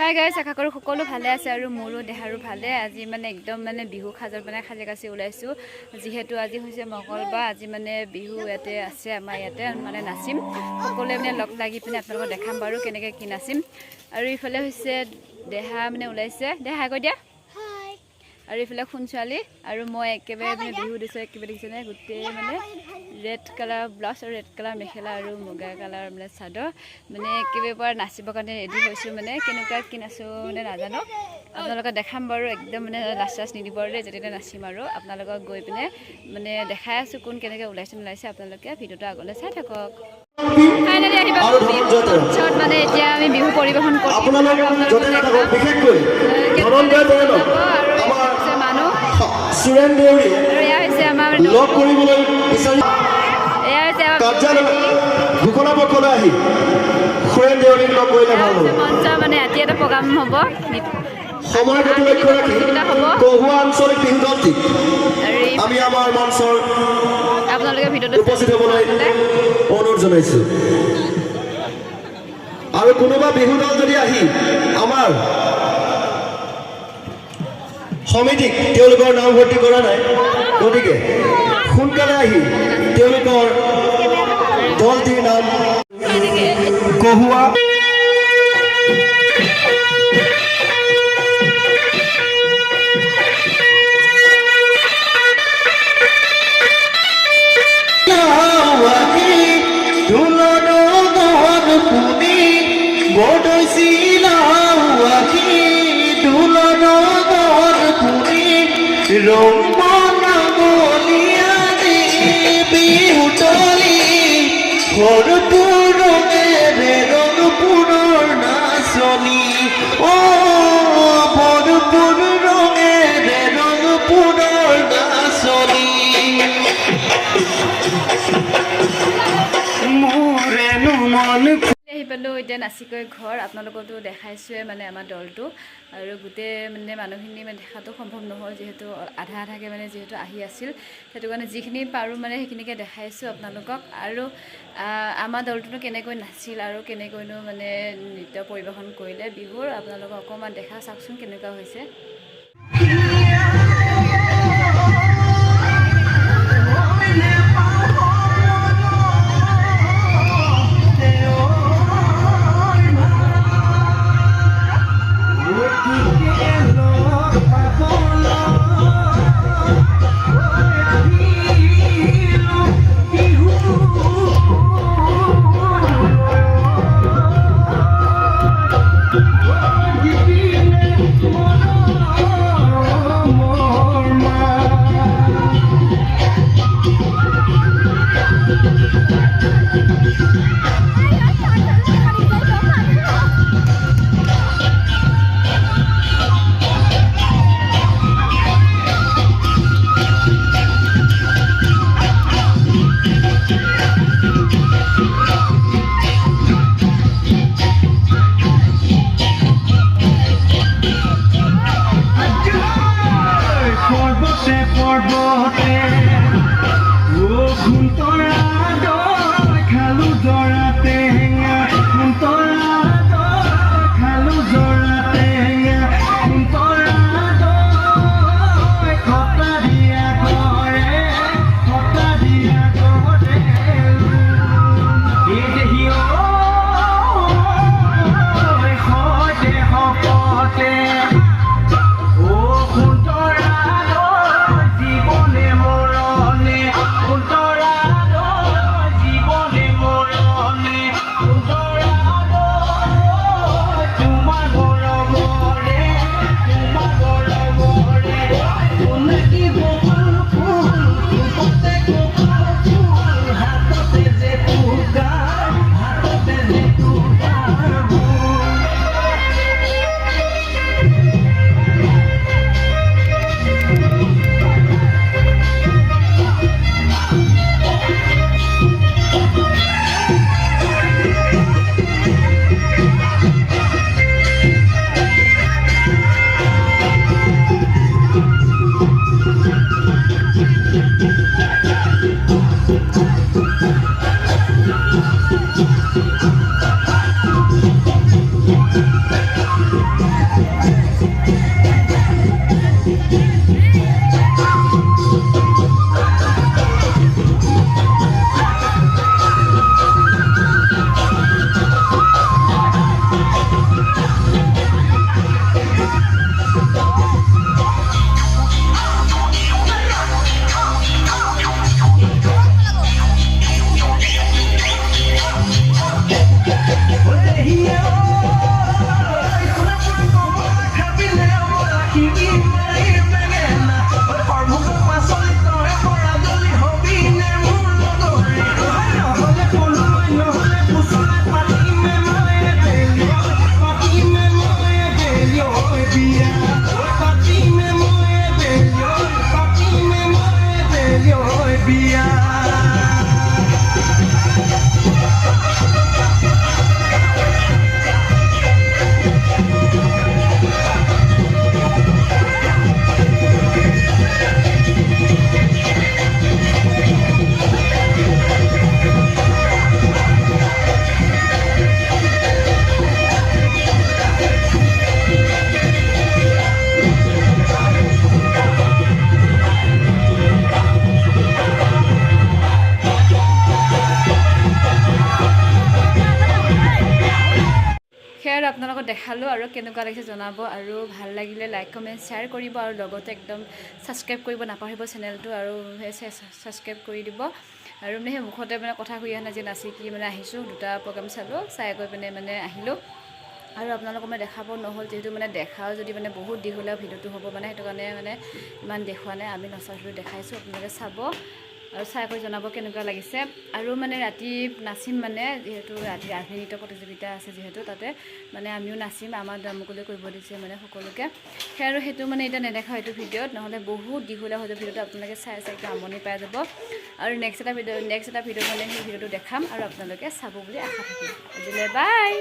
Hi guys, আশা কৰোঁ সকলো ভালে আছে আৰু মোৰো দেহাৰো ভালে। আজি মানে একদম মানে বিহু খাজৰ মানে সাজি কাচি ওলাইছোঁ, যিহেতু আজি হৈছে মঙলবাৰ। আজি মানে বিহু ইয়াতে আছে, আমাৰ ইয়াতে মানে নাচিম। সকলোৱে মানে লগ লাগি পিনে আপোনালোকক দেখাম বাৰু কেনেকৈ কি নাচিম। আৰু ইফালে হৈছে দেহা মানে ওলাইছে, দেহা কৈ দিয়া। আৰু এইফালে সোণ ছোৱালী আৰু মই একেবাৰে মানে বিহু দিছোঁ। একেবাৰে দেখিছেনে, গোটেই মানে ৰেড কালাৰ ব্লাউজ আৰু ৰেড কালাৰ মেখেলা আৰু মুগা কালাৰ মানে চাদৰ, মানে একেবাৰে পৰা নাচিবৰ কাৰণে ৰেডি হৈছোঁ। মানে কেনেকুৱা কি নাচোঁ মানে নাজানো, আপোনালোকক দেখাম বাৰু। একদম মানে লাজ চাজ নিদিব দেই, যেতিয়া নাচিম আৰু আপোনালোকক গৈ পিনে মানে দেখাই আছোঁ কোন কেনেকৈ ওলাইছে। আপোনালোকে ভিডিঅ'টো আগলৈ চাই থাকক। ফাইনেলি আহিবা মঞ্চত, মানে এতিয়া আমি বিহু পৰিৱেশন কৰিম আৰু আপোনালোকক দেখাম মানুহ। আৰু এয়া হৈছে আমাৰ মঞ্চ, মানে আজি এটা প্ৰগ্ৰাম হ'ব, সময় প্ৰতি লক্ষ্য ৰাখি কহুৱা আঞ্চলিক বিহু দলটিক আমি আমাৰ মঞ্চৰ আপোনালোকে ভিডিঅ'টো উপস্থিত হ'বলৈ অনুৰোধ জনাইছোঁ। আৰু কোনোবা বিহু দল যদি আহি আমাৰ সমিতিক তেওঁলোকৰ নাম ভৰ্তি কৰা নাই, গতিকে সোনকালে আহি তেওঁলোকৰ দলটিৰ নাম কহুৱা আহি পালোঁ এতিয়া নাচিকৈ ঘৰ। আপোনালোকতো দেখাইছোৱে মানে আমাৰ দলটো, আৰু গোটেই মানে মানুহখিনি মানে দেখাটো সম্ভৱ নহ'ল, যিহেতু আধা আধাকৈ মানে যিহেতু আহি আছিল। সেইটো কাৰণে যিখিনি পাৰোঁ মানে সেইখিনিকে দেখাইছোঁ আপোনালোকক। আৰু আমাৰ দলটোনো কেনেকৈ নাছিল আৰু কেনেকৈনো মানে নৃত্য পৰিৱেশন কৰিলে বিহুৰ, আপোনালোকক অকণমান দেখা চাওকচোন কেনেকুৱা হৈছে। দেখালোঁ আৰু কেনেকুৱা লাগিছে জনাব আৰু ভাল লাগিলে লাইক কমেণ্ট শ্বেয়াৰ কৰিব আৰু লগতে একদম ছাবস্ক্ৰাইব কৰিব নাপাহৰিব চেনেলটো আৰু ছাবস্ক্ৰাইব কৰি দিব আৰু মানে সেই মুখতে মানে কথা কৈ অহা নাই যে নাচি কি মানে আহিছোঁ 2টা প্ৰগ্ৰাম চালোঁ চাই গৈ পিনে মানে আহিলোঁ আৰু আপোনালোকক মানে দেখাব নহ'ল যিহেতু মানে দেখাও যদি মানে বহুত দীঘলীয়া ভিডিঅ'টো হ'ব মানে সেইটো কাৰণে মানে ইমান দেখুওৱা নাই আমি নচা ভিডিঅ' দেখাইছোঁ আপোনালোকে চাব আৰু চাই কৰি জনাব কেনেকুৱা লাগিছে আৰু মানে ৰাতি নাচিম মানে যিহেতু ৰাতি আধুনিক নৃত্য প্ৰতিযোগিতা আছে যিহেতু তাতে মানে আমিও নাচিম আমাৰ মুকলি কৰিব দিছে মানে সকলোকে সেই আৰু সেইটো মানে এতিয়া নেদেখা এইটো ভিডিঅ'ত নহ'লে বহুত দীঘলীয়া হৈ যাব ভিডিঅ'টো আপোনালোকে চাই একদম আমনি পাই যাব আৰু নেক্সট এটা ভিডিঅ' মানে সেই ভিডিঅ'টো দেখাম আৰু আপোনালোকে চাব বুলি আশা থাকিল আজিলৈ বাই